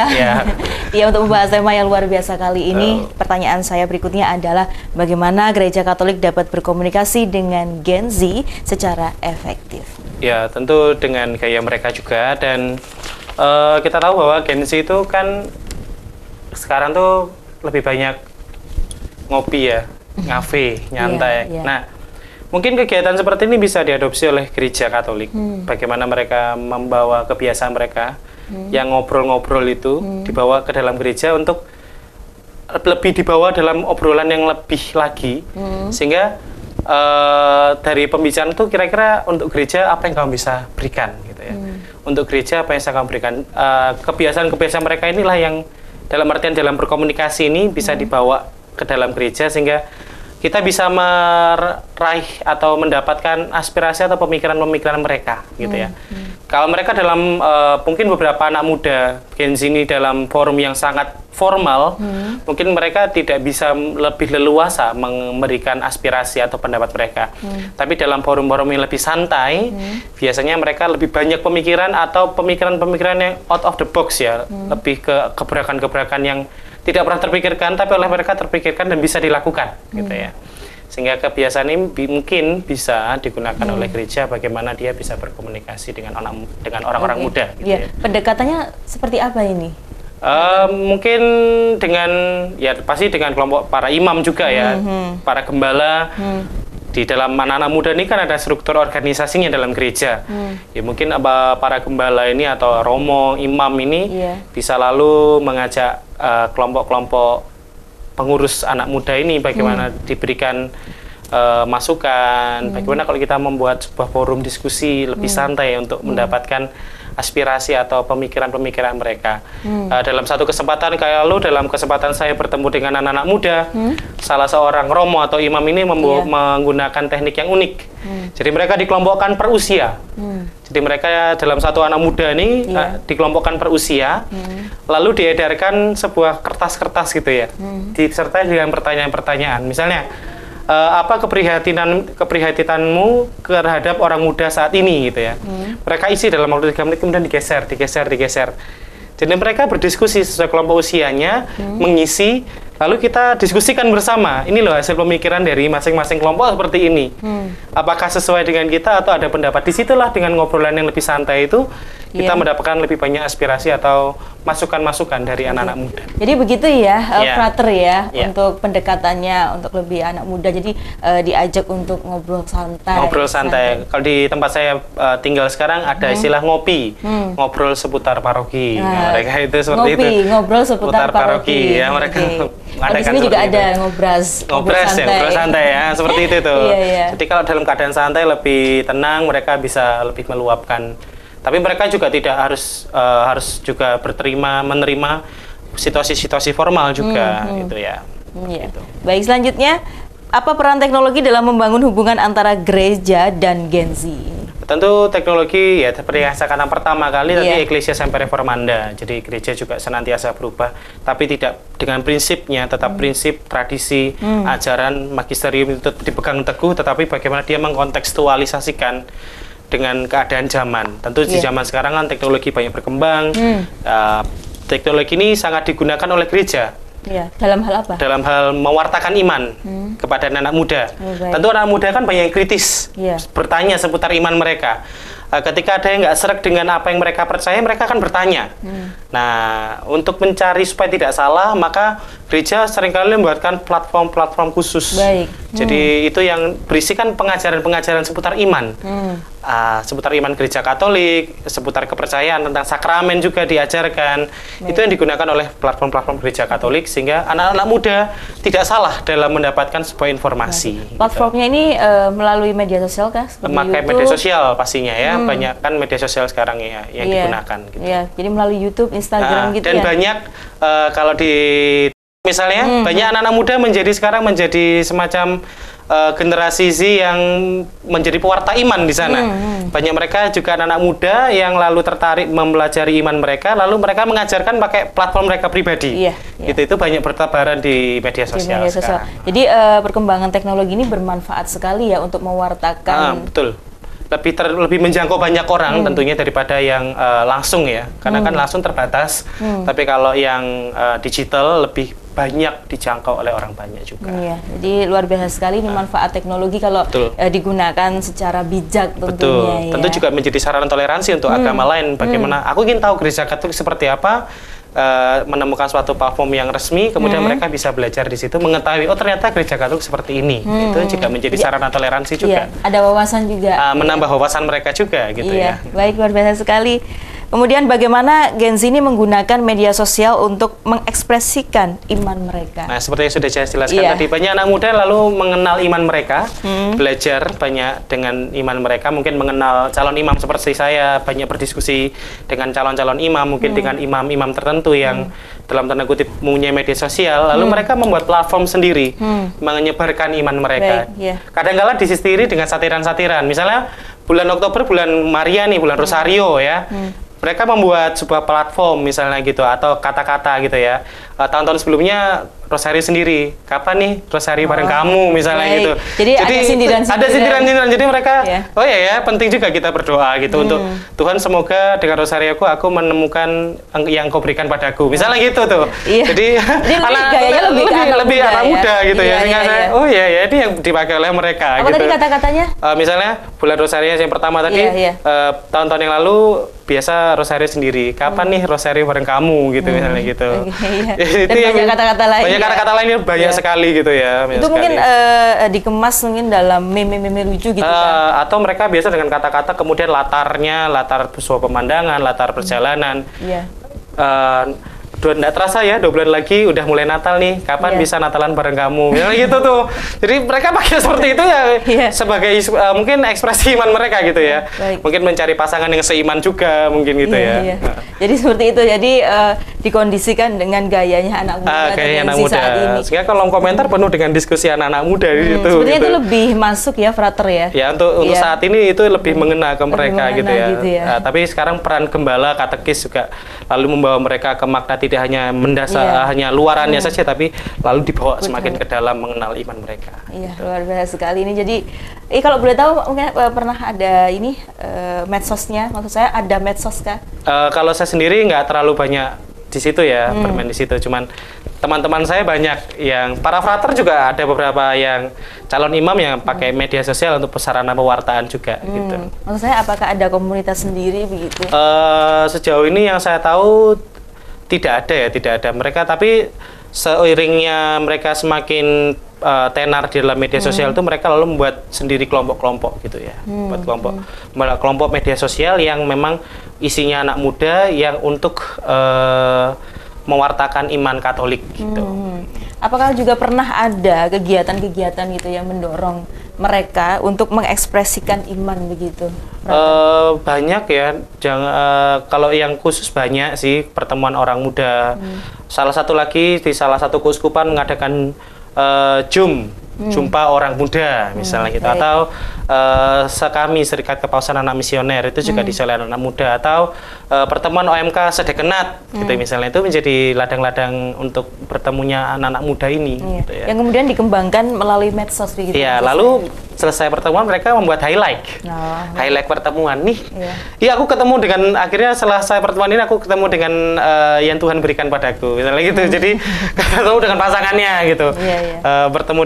Ya, untuk membahas tema yang luar biasa kali ini, pertanyaan saya berikutnya adalah bagaimana gereja Katolik dapat berkomunikasi dengan Gen Z secara efektif? Ya, tentu dengan gaya mereka juga, dan kita tahu bahwa Gen Z itu kan sekarang tuh lebih banyak ngopi ya, ngafe, nyantai. Nah, mungkin kegiatan seperti ini bisa diadopsi oleh gereja Katolik. Bagaimana mereka membawa kebiasaan mereka yang ngobrol-ngobrol itu dibawa ke dalam gereja untuk lebih dibawa dalam obrolan yang lebih lagi, sehingga dari pembicaraan itu kira-kira untuk gereja apa yang kamu bisa berikan gitu ya. untuk gereja apa yang saya akan berikan. Kebiasaan-kebiasaan mereka inilah yang dalam artian dalam berkomunikasi ini bisa dibawa ke dalam gereja sehingga kita bisa meraih atau mendapatkan aspirasi atau pemikiran-pemikiran mereka gitu ya. Kalau mereka dalam mungkin beberapa anak muda Gen Z ini dalam forum yang sangat formal, mungkin mereka tidak bisa lebih leluasa memberikan aspirasi atau pendapat mereka. Tapi dalam forum-forum yang lebih santai, biasanya mereka lebih banyak pemikiran atau pemikiran-pemikiran yang out of the box ya, lebih ke gebrakan-gebrakan yang tidak pernah terpikirkan, tapi oleh mereka terpikirkan dan bisa dilakukan, gitu ya. Sehingga kebiasaan ini mungkin bisa digunakan oleh gereja bagaimana dia bisa berkomunikasi dengan orang-orang muda. Gitu ya. Pendekatannya seperti apa ini? Mungkin dengan ya pasti dengan kelompok para imam juga ya, para gembala. Di dalam anak-anak muda ini kan ada struktur organisasinya dalam gereja. Ya mungkin para gembala ini atau romo, imam ini bisa lalu mengajak kelompok-kelompok pengurus anak muda ini bagaimana diberikan masukan, bagaimana kalau kita membuat sebuah forum diskusi lebih santai untuk mendapatkan aspirasi atau pemikiran-pemikiran mereka. Dalam satu kesempatan dalam kesempatan saya bertemu dengan anak-anak muda, salah seorang romo atau imam ini menggunakan teknik yang unik. Jadi mereka dikelompokkan per usia. Jadi mereka dalam satu anak muda ini dikelompokkan per usia, lalu diedarkan sebuah kertas-kertas gitu ya, disertai dengan pertanyaan-pertanyaan. Misalnya, apa keprihatinanmu terhadap orang muda saat ini gitu ya. Mereka isi dalam waktu 3 menit kemudian digeser. Jadi mereka berdiskusi sesuai kelompok usianya, mengisi, lalu kita diskusikan bersama. Ini loh hasil pemikiran dari masing-masing kelompok seperti ini. Apakah sesuai dengan kita atau ada pendapat? Disitulah dengan ngobrolan yang lebih santai itu kita mendapatkan lebih banyak aspirasi atau masukan-masukan dari anak-anak muda. Jadi begitu ya, Frater ya, untuk pendekatannya untuk lebih anak muda. Jadi diajak untuk ngobrol santai. Ngobrol santai. Kalau di tempat saya tinggal sekarang ada istilah ngopi, ngobrol seputar paroki. Mereka itu seperti itu. Ngobrol seputar paroki. Ya mereka. Di sini juga ada ngobras santai ya, seperti itu tuh. Jadi kalau dalam keadaan santai lebih tenang, mereka bisa lebih meluapkan. Tapi mereka juga tidak harus juga menerima situasi-situasi formal juga gitu ya. Gitu. Baik, selanjutnya apa peran teknologi dalam membangun hubungan antara gereja dan Gen Z? Tentu teknologi ya seperti yang saya katakan pertama kali tadi Ecclesia Semper Reformanda. Jadi gereja juga senantiasa berubah, tapi tidak dengan prinsipnya, tetap prinsip, tradisi, ajaran, magisterium itu dipegang teguh, tetapi bagaimana dia mengkontekstualisasikan dengan keadaan zaman. Tentu di zaman sekarang kan teknologi banyak berkembang. Teknologi ini sangat digunakan oleh gereja. Dalam hal apa? Dalam hal mewartakan iman kepada anak muda. Tentu anak muda kan banyak yang kritis, bertanya seputar iman mereka. Ketika ada yang nggak sreg dengan apa yang mereka percaya, mereka akan bertanya. Nah, untuk mencari supaya tidak salah, maka gereja seringkali membuatkan platform-platform khusus. Jadi itu yang berisikan pengajaran-pengajaran seputar iman. Seputar iman gereja Katolik, seputar kepercayaan tentang sakramen juga diajarkan. Itu yang digunakan oleh platform-platform gereja Katolik sehingga anak-anak muda tidak salah dalam mendapatkan sebuah informasi. Platformnya ini melalui media sosial kah? Memakai media sosial pastinya ya. Banyak kan media sosial sekarang ya yang digunakan. Gitu. Jadi melalui YouTube, Instagram gitu dan banyak kalau di misalnya banyak anak-anak muda sekarang menjadi semacam generasi Z yang menjadi pewarta iman di sana. Banyak mereka juga anak-anak muda yang lalu tertarik mempelajari iman mereka, lalu mereka mengajarkan pakai platform mereka pribadi. Itu banyak bertebaran di media sosial. Jadi perkembangan teknologi ini bermanfaat sekali ya untuk mewartakan. Betul. Lebih menjangkau banyak orang tentunya daripada yang langsung ya, karena kan langsung terbatas. Tapi kalau yang digital lebih banyak dijangkau oleh orang banyak juga. Jadi luar biasa sekali ini manfaat teknologi kalau digunakan secara bijak tentunya. Tentu juga menjadi sarana toleransi untuk agama lain. Bagaimana aku ingin tahu gereja Katolik seperti apa, menemukan suatu platform yang resmi, kemudian mereka bisa belajar di situ, mengetahui ternyata gereja Katolik seperti ini. Itu juga menjadi sarana toleransi juga. Ada wawasan juga. Menambah wawasan mereka juga gitu ya. Baik, luar biasa sekali. Kemudian bagaimana Gen Z ini menggunakan media sosial untuk mengekspresikan iman mereka? Nah, seperti yang sudah saya jelaskan tadi, banyak anak muda lalu mengenal iman mereka, belajar banyak dengan iman mereka, mungkin mengenal calon imam seperti saya, banyak berdiskusi dengan calon-calon imam, mungkin dengan imam-imam tertentu yang dalam tanda kutip mempunyai media sosial, lalu mereka membuat platform sendiri, menyebarkan iman mereka. Kadang-kala disistiri dengan satiran-satiran, misalnya bulan Oktober, bulan Maria nih, bulan Rosario ya. Mereka membuat sebuah platform misalnya gitu, atau kata-kata gitu ya. Tahun-tahun sebelumnya Rosario sendiri, kapan nih Rosario bareng kamu misalnya gitu. Jadi ada sindiran-sindiran. Jadi mereka, oh ya penting juga kita berdoa gitu untuk Tuhan, semoga dengan Rosario aku menemukan yang kau berikan padaku. Misalnya gitu tuh. Jadi gayanya lebih anak muda gitu ya. Oh ya ini yang dipakai oleh mereka. Apa gitu. tadi kata-katanya? Misalnya bulan Rosario yang pertama tadi, tahun-tahun yang lalu biasa Rosario sendiri. Kapan nih Rosario bareng kamu gitu misalnya gitu. Dan banyak kata-kata lain. Banyak kata-kata lainnya banyak sekali gitu ya. Itu mungkin dikemas mungkin dalam meme-meme lucu gitu kan. Atau mereka biasa dengan kata-kata kemudian latar sebuah pemandangan, latar perjalanan. Nggak terasa ya 2 bulan lagi udah mulai Natal nih, kapan bisa Natalan bareng kamu misalnya gitu tuh. Jadi mereka pakai seperti itu ya sebagai mungkin ekspresi iman mereka gitu ya. Mungkin mencari pasangan yang seiman juga mungkin gitu ya. Jadi seperti itu, jadi dikondisikan dengan gayanya anak muda saat ini. Sehingga kolom komentar penuh dengan diskusi anak-anak muda gitu. Sebenarnya itu lebih masuk ya, frater ya. Ya untuk saat ini itu lebih mengena ke mereka gitu ya. Tapi sekarang peran gembala, katekis juga lalu membawa mereka ke makna tidak hanya mendasar, hanya luarannya saja, tapi lalu dibawa semakin ke dalam mengenal iman mereka. Iya, luar biasa sekali ini. Jadi, kalau boleh tahu mungkin pernah ada ini medsosnya, maksud saya ada medsos kah? Kalau saya sendiri nggak terlalu banyak di situ ya, bermain di situ. Cuman teman-teman saya banyak yang para frater juga ada beberapa yang calon imam yang pakai media sosial untuk sarana pewartaan juga gitu. Maksud saya apakah ada komunitas sendiri begitu? Sejauh ini yang saya tahu tidak ada mereka, tapi seiringnya mereka semakin tenar di dalam media sosial itu mereka lalu membuat sendiri kelompok-kelompok gitu ya, buat kelompok media sosial yang memang isinya anak muda yang untuk mewartakan iman Katolik gitu. Apakah juga pernah ada kegiatan-kegiatan gitu yang mendorong mereka untuk mengekspresikan iman begitu? Banyak ya. Kalau yang khusus banyak sih pertemuan orang muda. Salah satu lagi di salah satu keuskupan mengadakan jumpa orang muda misalnya gitu, atau sekami Serikat Kepausan Anak Misioner itu juga diselenggarakan anak muda, atau pertemuan OMK Sedekenat gitu misalnya, itu menjadi ladang-ladang untuk bertemunya anak-anak muda ini gitu ya. Yang kemudian dikembangkan melalui medsos begitu. Iya, lalu selesai pertemuan mereka membuat highlight pertemuan nih. Iya, aku ketemu dengan, akhirnya selesai pertemuan ini aku ketemu dengan yang Tuhan berikan padaku misalnya gitu. Jadi ketemu dengan pasangannya gitu. Bertemu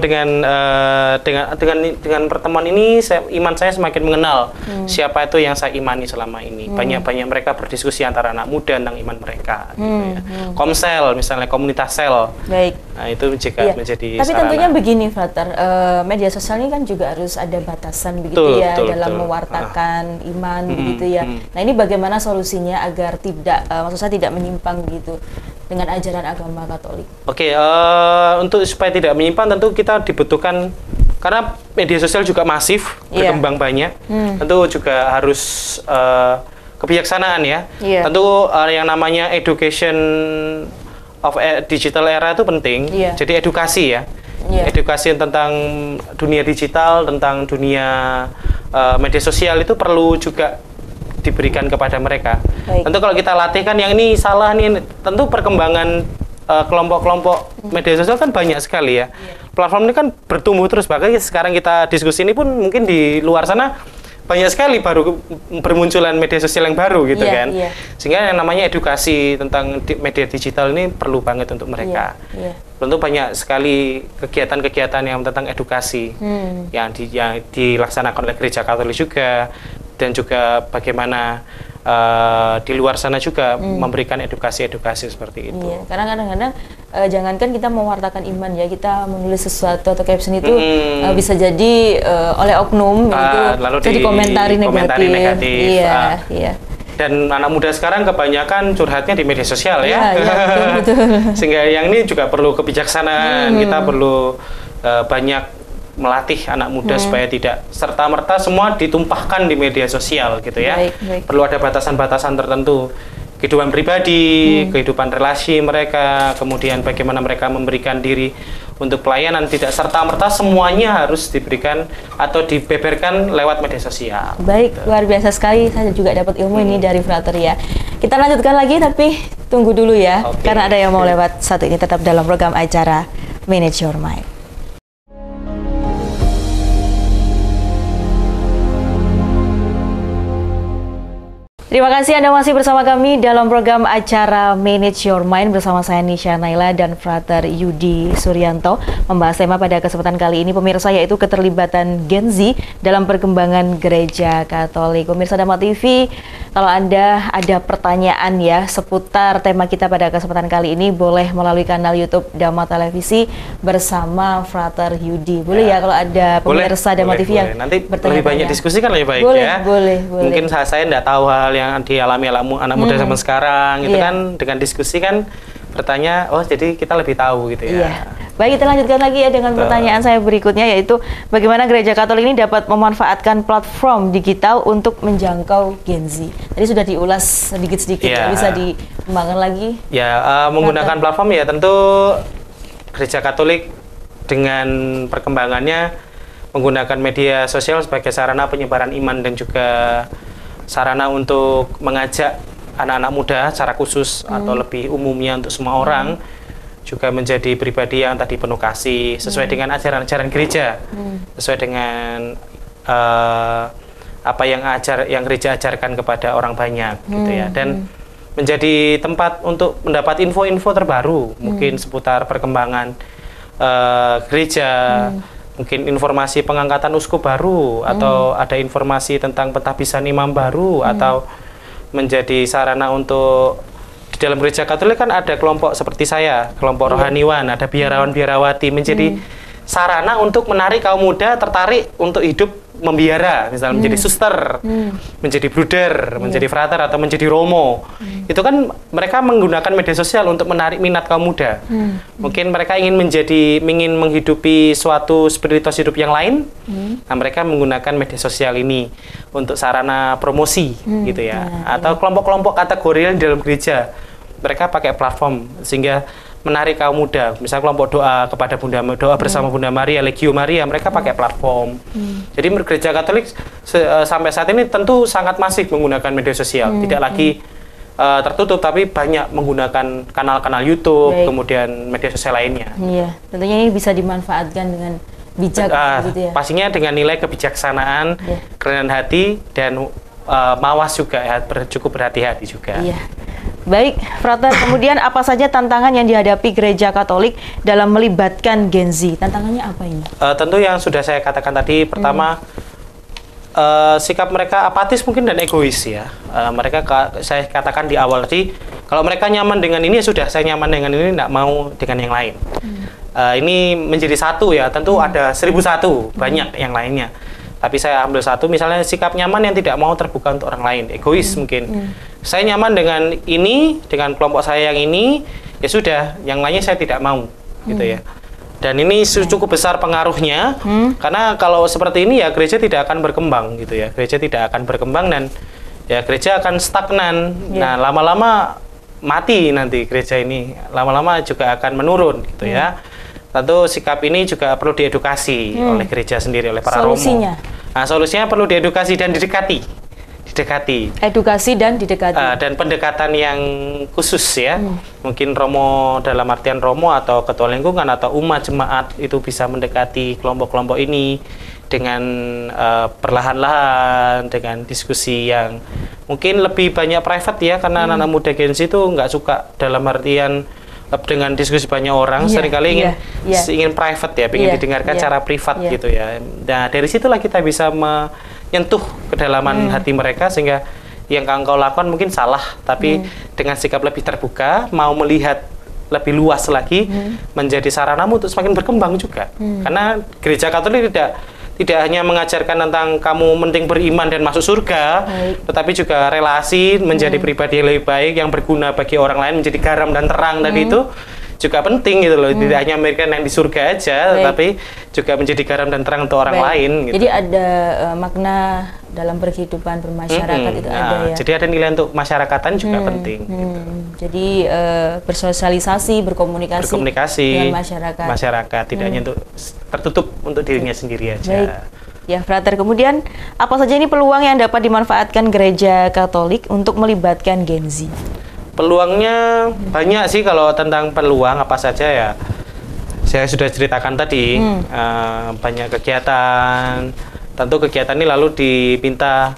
dengan pertemuan ini iman saya semakin mengenal siapa itu yang saya imani selama ini. Banyak mereka berdiskusi antara anak muda tentang iman mereka gitu ya. Komsel misalnya, komunitas sel. Nah, itu juga menjadi Tapi tentunya begini, Frater, media sosial ini kan juga harus ada batasan begitu dalam mewartakan iman begitu ya. Nah, ini bagaimana solusinya agar maksud saya tidak menyimpang gitu dengan ajaran agama Katolik? Untuk supaya tidak menyimpang tentu kita dibutuhkan, karena media sosial juga masif, berkembang banyak, tentu juga harus kebijaksanaan ya. Tentu yang namanya education of digital era itu penting. Jadi edukasi ya. Edukasi tentang dunia digital, tentang dunia media sosial itu perlu juga diberikan kepada mereka. Tentu kalau kita latihkan yang ini salah nih, tentu perkembangan kelompok-kelompok media sosial kan banyak sekali ya. Platform ini kan bertumbuh terus, bahkan sekarang kita diskusi ini pun mungkin di luar sana banyak sekali baru bermunculan media sosial yang baru gitu kan. Sehingga yang namanya edukasi tentang media digital ini perlu banget untuk mereka. Tentu banyak sekali kegiatan-kegiatan yang tentang edukasi yang dilaksanakan oleh Gereja Katolik juga, dan juga bagaimana di luar sana juga memberikan edukasi-edukasi seperti itu. Karena kadang-kadang jangankan kita mewartakan iman ya, kita menulis sesuatu atau caption itu bisa jadi oleh oknum itu lalu jadi komentari negatif. Dan anak muda sekarang kebanyakan curhatnya di media sosial ya. Betul, betul. Sehingga yang ini juga perlu kebijaksanaan. Kita perlu banyak melatih anak muda supaya tidak serta-merta semua ditumpahkan di media sosial gitu ya. Baik. Perlu ada batasan-batasan tertentu. Kehidupan pribadi, kehidupan relasi mereka, kemudian bagaimana mereka memberikan diri untuk pelayanan, tidak serta-merta semuanya harus diberikan atau dibeberkan lewat media sosial. Baik, luar biasa sekali. Saya juga dapat ilmu ini dari Frater ya. Kita lanjutkan lagi, tapi tunggu dulu ya, karena ada yang mau lewat satu ini. Tetap dalam program acara Manage Your Mind. Terima kasih Anda masih bersama kami dalam program acara Manage Your Mind bersama saya Nisha Naila dan Frater Yudi Suryanto, membahas tema pada kesempatan kali ini pemirsa, yaitu keterlibatan Gen Z dalam perkembangan Gereja Katolik. Pemirsa Dhamma TV, kalau Anda ada pertanyaan ya seputar tema kita pada kesempatan kali ini, boleh melalui kanal YouTube Dhamma Televisi bersama Frater Yudi. Boleh ya kalau ada pemirsa Dhamma TV yang nanti bertanya. Lebih banyak diskusi kan lebih baik ya. Boleh. Mungkin saya tidak tahu hal yang dialami anak muda zaman sekarang itu kan, dengan diskusi kan bertanya, oh jadi kita lebih tahu gitu ya. Baik, kita lanjutkan lagi ya dengan pertanyaan saya berikutnya, yaitu bagaimana Gereja Katolik ini dapat memanfaatkan platform digital untuk menjangkau Gen Z. Tadi sudah diulas sedikit-sedikit, bisa dikembangkan lagi? Ya, menggunakan platform ya tentu Gereja Katolik dengan perkembangannya menggunakan media sosial sebagai sarana penyebaran iman dan juga sarana untuk mengajak anak-anak muda secara khusus atau lebih umumnya untuk semua orang juga menjadi pribadi yang tadi penuh kasih sesuai dengan ajaran-ajaran gereja, sesuai dengan apa yang gereja ajarkan kepada orang banyak gitu ya, dan menjadi tempat untuk mendapat info-info terbaru mungkin seputar perkembangan gereja. Mungkin informasi pengangkatan uskup baru, atau ada informasi tentang pentahbisan imam baru, atau menjadi sarana untuk di dalam Gereja Katolik kan ada kelompok seperti saya, kelompok rohaniwan, ada biarawan-biarawati, menjadi sarana untuk menarik kaum muda tertarik untuk hidup membiara, misalnya menjadi suster, menjadi bruder, menjadi frater, atau menjadi romo. Itu kan mereka menggunakan media sosial untuk menarik minat kaum muda. Mungkin mereka ingin menghidupi suatu spiritualitas hidup yang lain. Nah, mereka menggunakan media sosial ini untuk sarana promosi gitu ya. Atau kelompok-kelompok kategori di dalam gereja. Mereka pakai platform sehingga menarik kaum muda, misalnya kelompok doa kepada doa bersama Bunda Maria, Legio Maria, mereka pakai platform. Jadi Gereja Katolik sampai saat ini tentu sangat masif menggunakan media sosial, tidak lagi tertutup, tapi banyak menggunakan kanal-kanal YouTube, kemudian media sosial lainnya. Iya, tentunya ini bisa dimanfaatkan dengan bijak, gitu ya. Pastinya dengan nilai kebijaksanaan, kerendahan hati, dan mawas juga, cukup berhati-hati juga. Iya. Baik, Frater, kemudian apa saja tantangan yang dihadapi Gereja Katolik dalam melibatkan Gen Z? Tantangannya apa ini? Tentu yang sudah saya katakan tadi, pertama sikap mereka apatis mungkin dan egois ya. Mereka saya katakan di awal tadi, kalau mereka nyaman dengan ini ya sudah, saya nyaman dengan ini, tidak mau dengan yang lain. Ini menjadi satu ya, tentu ada 1001, banyak yang lainnya. Tapi saya ambil satu, misalnya sikap nyaman yang tidak mau terbuka untuk orang lain, egois mungkin. Saya nyaman dengan ini, dengan kelompok saya yang ini, ya sudah, yang lainnya saya tidak mau, gitu ya. Dan ini cukup besar pengaruhnya, karena kalau seperti ini ya gereja tidak akan berkembang, gitu ya. Gereja tidak akan berkembang dan ya gereja akan stagnan. Nah, lama-lama mati nanti gereja ini, lama-lama juga akan menurun, gitu ya. Tentu sikap ini juga perlu diedukasi oleh gereja sendiri, oleh para romo. Nah, solusinya perlu diedukasi dan didekati. Edukasi dan didekati. Dan pendekatan yang khusus ya. Mungkin romo dalam artian romo atau ketua lingkungan atau umat jemaat itu bisa mendekati kelompok-kelompok ini dengan perlahan-lahan, dengan diskusi yang mungkin lebih banyak private ya, karena anak-anak muda Gen Z itu nggak suka dalam artian dengan diskusi banyak orang, seringkali ingin private ya, ingin didengarkan secara privat gitu ya. Nah, dari situlah kita bisa menyentuh kedalaman hati mereka, sehingga yang engkau lakukan mungkin salah, tapi dengan sikap lebih terbuka, mau melihat lebih luas lagi, menjadi saranamu untuk semakin berkembang juga. Karena Gereja Katolik tidak hanya mengajarkan tentang kamu penting beriman dan masuk surga, tetapi juga relasi menjadi pribadi yang lebih baik, yang berguna bagi orang lain, menjadi garam dan terang tadi itu juga penting gitu loh. Tidak hanya memberikan yang di surga aja, tetapi juga menjadi garam dan terang untuk orang lain. Gitu. Jadi ada makna dalam berkehidupan bermasyarakat itu ada ya. Jadi ada nilai untuk masyarakatan juga penting. Gitu. Jadi bersosialisasi, berkomunikasi dengan masyarakat tidak hanya untuk tertutup untuk dirinya sendiri aja. Baik. Ya, Frater. Kemudian apa saja ini peluang yang dapat dimanfaatkan Gereja Katolik untuk melibatkan Gen Z? Peluangnya banyak sih. Kalau tentang peluang apa saja ya saya sudah ceritakan tadi. Banyak kegiatan. Tentu kegiatan ini lalu diminta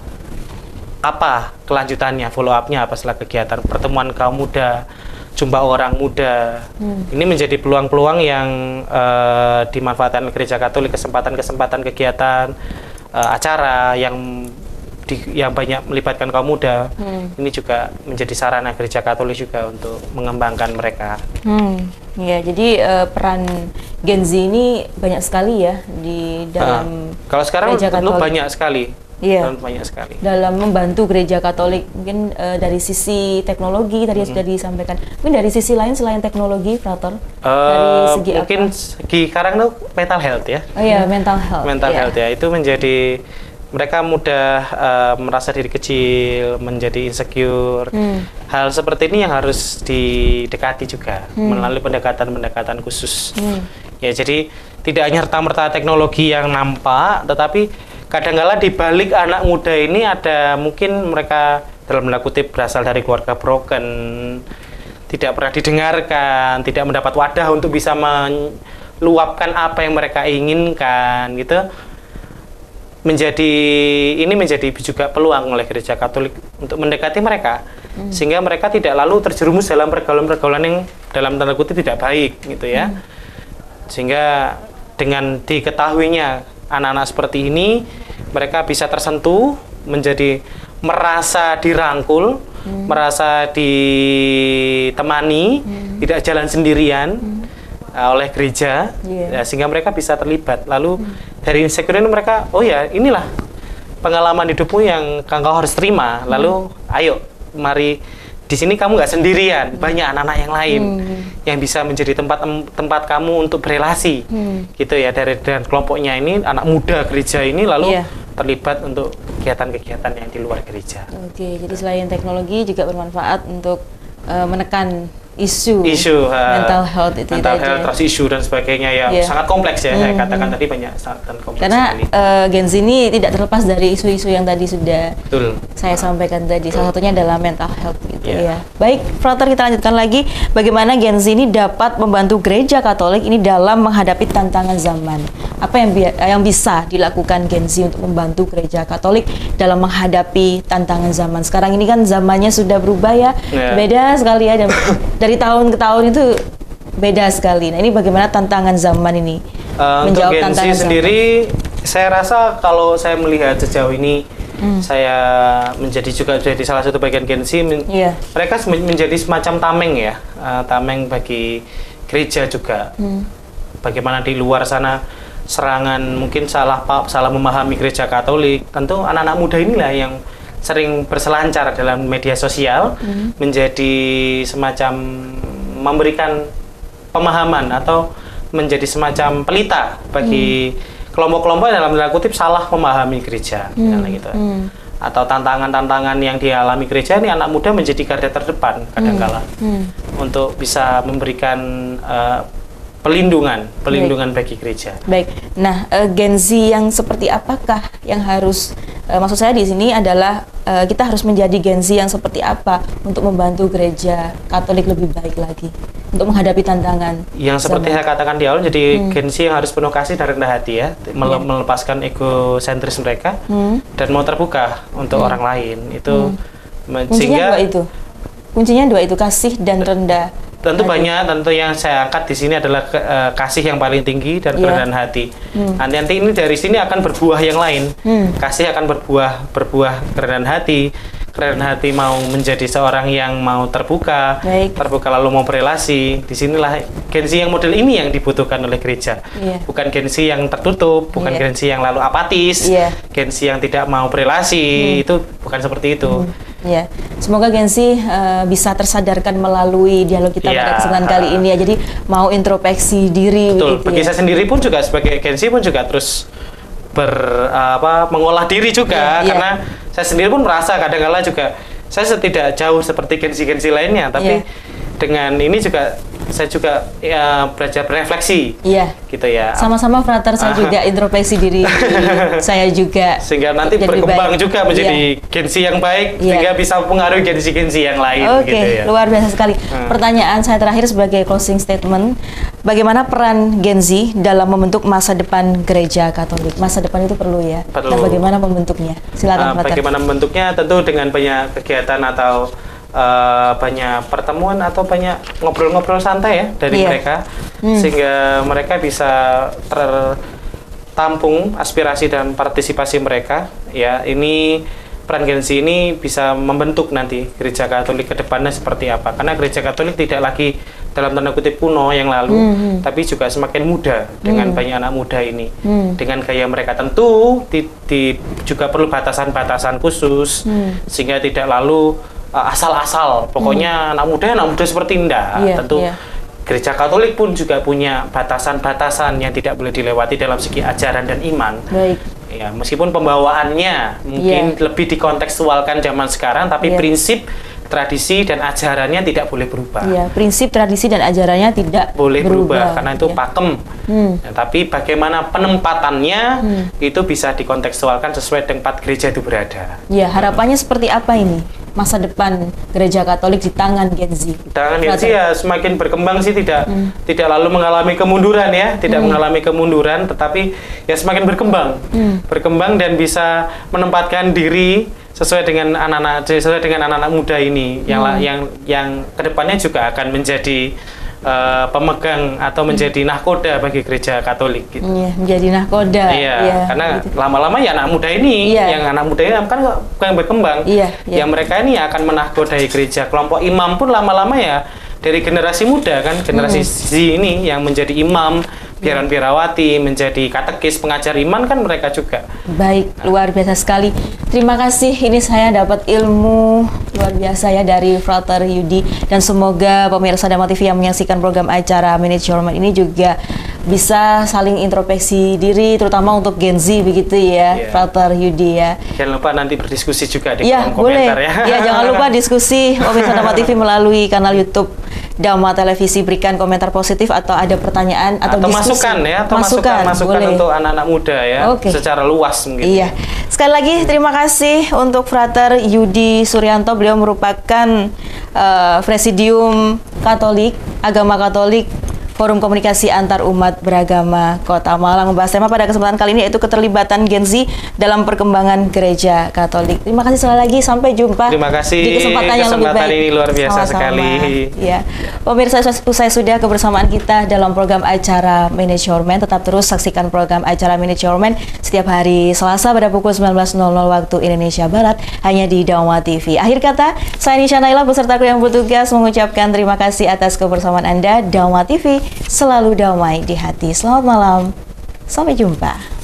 apa kelanjutannya, follow up-nya apa setelah kegiatan pertemuan kaum muda, jumpa orang muda. Ini menjadi peluang-peluang yang dimanfaatkan Gereja Katolik, kesempatan-kesempatan kegiatan, acara yang banyak melibatkan kaum muda. Ini juga menjadi sarana Gereja Katolik juga untuk mengembangkan mereka. Ya, jadi peran Gen Z ini banyak sekali ya di dalam kalau sekarang tentu banyak sekali. Iya. Banyak sekali. Dalam membantu Gereja Katolik, mungkin dari sisi teknologi tadi sudah disampaikan. Mungkin dari sisi lain selain teknologi, Frater, dari segi mungkin segi sekarang tuh mental health ya. Oh iya, mental health. Mental health ya, itu menjadi mereka mudah merasa diri kecil, menjadi insecure. Hal seperti ini yang harus didekati juga melalui pendekatan-pendekatan khusus. Ya, jadi tidak hanya serta-merta teknologi yang nampak, tetapi kadang-kala di balik anak muda ini ada mungkin mereka dalam tanda kutip berasal dari keluarga broken, tidak pernah didengarkan, tidak mendapat wadah untuk bisa meluapkan apa yang mereka inginkan gitu. Ini menjadi juga peluang oleh Gereja Katolik untuk mendekati mereka, sehingga mereka tidak lalu terjerumus dalam pergaulan-pergaulan yang dalam tanda kutip tidak baik gitu ya. Sehingga dengan diketahuinya anak-anak seperti ini, mereka bisa tersentuh, merasa dirangkul, merasa ditemani, tidak jalan sendirian oleh gereja, sehingga mereka bisa terlibat. Lalu dari insecure ini mereka, oh ya inilah pengalaman hidupmu yang kau harus terima. Lalu ayo, mari di sini kamu nggak sendirian, banyak anak-anak yang lain yang bisa menjadi tempat kamu untuk berelasi, gitu ya. Dari kelompoknya ini anak muda gereja ini lalu terlibat untuk kegiatan-kegiatan yang di luar gereja. Oke, jadi selain teknologi juga bermanfaat untuk menekan isu mental health itu mental health, trust issue dan sebagainya ya sangat kompleks ya. Saya katakan tadi banyak sangat kompleks karena sekali. Gen Z ini tidak terlepas dari isu-isu yang tadi sudah saya sampaikan tadi. Salah satunya adalah mental health gitu ya. Baik, Frater, kita lanjutkan lagi bagaimana Gen Z ini dapat membantu Gereja Katolik ini dalam menghadapi tantangan zaman. Apa yang bisa dilakukan Gen Z untuk membantu Gereja Katolik dalam menghadapi tantangan zaman sekarang ini? Kan zamannya sudah berubah ya, beda sekali ya, dari tahun ke tahun itu beda sekali. Nah, ini bagaimana tantangan zaman ini menjawab untuk tantangan Gen Z sendiri, saya rasa kalau saya melihat sejauh ini, saya menjadi salah satu bagian Gen Z, mereka menjadi semacam tameng ya, tameng bagi gereja juga. Bagaimana di luar sana serangan mungkin salah memahami Gereja Katolik, tentu anak-anak muda inilah yang sering berselancar dalam media sosial, menjadi semacam memberikan pemahaman atau menjadi semacam pelita bagi kelompok-kelompok dalam tanda kutip salah memahami gereja, gitu. Atau tantangan-tantangan yang dialami gereja ini, anak muda menjadi garda terdepan kadangkala untuk bisa memberikan pelindungan bagi gereja. Baik. Nah, Gen Z yang seperti apakah yang harus maksud saya di sini adalah kita harus menjadi Gen Z yang seperti apa untuk membantu Gereja Katolik lebih baik lagi untuk menghadapi tantangan. Yang seperti saya katakan di awal, jadi Gen Z yang harus penuh kasih dan rendah hati ya, melepaskan egosentris mereka dan mau terbuka untuk orang lain. Itu kuncinya dua itu, kasih dan rendah. Tentu banyak, tentu yang saya angkat di sini adalah kasih yang paling tinggi dan kerendahan hati. Nanti ini dari sini akan berbuah yang lain. Kasih akan berbuah kerendahan hati, kerendahan hati mau menjadi seorang yang mau terbuka, terbuka lalu mau berelasi. Disinilah Gen Z yang model ini yang dibutuhkan oleh gereja. Bukan Gen Z yang tertutup, bukan Gen Z yang lalu apatis, Gen Z yang tidak mau berelasi. Itu bukan seperti itu. Ya, semoga Gen Z bisa tersadarkan melalui dialog kita pada kesempatan kali ini ya. Jadi mau introspeksi diri. Betul. Bagi saya sendiri pun juga sebagai Gen Z pun juga terus mengolah diri juga, karena saya sendiri pun merasa kadang-kala juga saya tidak jauh seperti Gen Z lainnya, tapi dengan ini juga saya juga belajar berefleksi, gitu ya. Sama-sama frater, saya juga introspeksi diri saya juga. Sehingga nanti berkembang juga menjadi Gen Z yang baik, sehingga bisa mempengaruhi Gen Z yang lain. Gitu ya. Luar biasa sekali. Pertanyaan saya terakhir sebagai closing statement, bagaimana peran Gen Z dalam membentuk masa depan gereja Katolik? Masa depan itu perlu ya. Perlu. Nah, bagaimana membentuknya? Silakan frater. Bagaimana membentuknya? Tentu dengan banyak kegiatan atau banyak pertemuan atau banyak ngobrol-ngobrol santai ya dari mereka, sehingga mereka bisa tertampung aspirasi dan partisipasi mereka. Ya, ini peran Gen Z ini bisa membentuk nanti gereja Katolik ke depannya seperti apa. Karena gereja Katolik tidak lagi dalam tanda kutip kuno yang lalu, tapi juga semakin muda dengan banyak anak muda ini. Dengan gaya mereka tentu juga perlu batasan-batasan khusus, sehingga tidak lalu asal-asal, pokoknya anak muda seperti indah. Tentu gereja Katolik pun juga punya batasan-batasan yang tidak boleh dilewati dalam segi ajaran dan iman. Ya, meskipun pembawaannya mungkin lebih dikontekstualkan zaman sekarang, tapi prinsip, tradisi dan ajarannya tidak boleh berubah. Prinsip, tradisi dan ajarannya tidak boleh berubah karena itu pakem. Ya, tapi bagaimana penempatannya itu bisa dikontekstualkan sesuai tempat gereja itu berada. Harapannya seperti apa ini? Masa depan gereja Katolik di tangan Gen Z. Tangan Gen Z ya semakin berkembang sih, tidak lalu mengalami kemunduran ya, tidak mengalami kemunduran, tetapi ya semakin berkembang dan bisa menempatkan diri sesuai dengan anak-anak muda ini yang kedepannya juga akan menjadi pemegang atau menjadi nahkoda bagi gereja Katolik gitu. Menjadi nahkoda. Karena lama-lama ya anak muda ini, yang anak muda ini kan berkembang. Yang mereka ini akan menahkodai gereja. Kelompok imam pun lama-lama ya dari generasi muda kan, generasi Z ini yang menjadi imam, biarawati, menjadi katekis, pengajar iman kan mereka juga. Baik, luar biasa sekali. Terima kasih, ini saya dapat ilmu luar biasa ya dari Frater Yudi, dan semoga pemirsa Dhamma TV yang menyaksikan program acara Manage Your Mind ini juga bisa saling introspeksi diri, terutama untuk Gen Z begitu ya, Frater Yudi ya. Jangan lupa nanti berdiskusi juga di kolom komentar ya. Jangan lupa diskusi pemirsa Dhamma TV melalui kanal YouTube Dhamma Televisi, berikan komentar positif atau ada pertanyaan atau diskusi. Masukan untuk anak-anak muda ya, secara luas mungkin. Sekali lagi terima kasih untuk Frater Yudi Suryanto, beliau merupakan Presidium Katolik, Agama Katolik, Forum Komunikasi Antar Umat Beragama Kota Malang, membahas tema pada kesempatan kali ini yaitu keterlibatan Gen Z dalam perkembangan gereja Katolik. Terima kasih sekali lagi, sampai jumpa. Terima kasih. Di kesempatan yang lebih baik. Ini luar biasa sekali. Ya, pemirsa, usai sudah kebersamaan kita dalam program acara Manage Your Mind. Tetap terus saksikan program acara Manage Your Mind setiap hari Selasa pada pukul 19.00 waktu Indonesia Barat hanya di Dhamma TV. Akhir kata, saya Nisha Naila beserta kru yang bertugas mengucapkan terima kasih atas kebersamaan Anda. Dhamma TV selalu damai di hati. Selamat malam, sampai jumpa.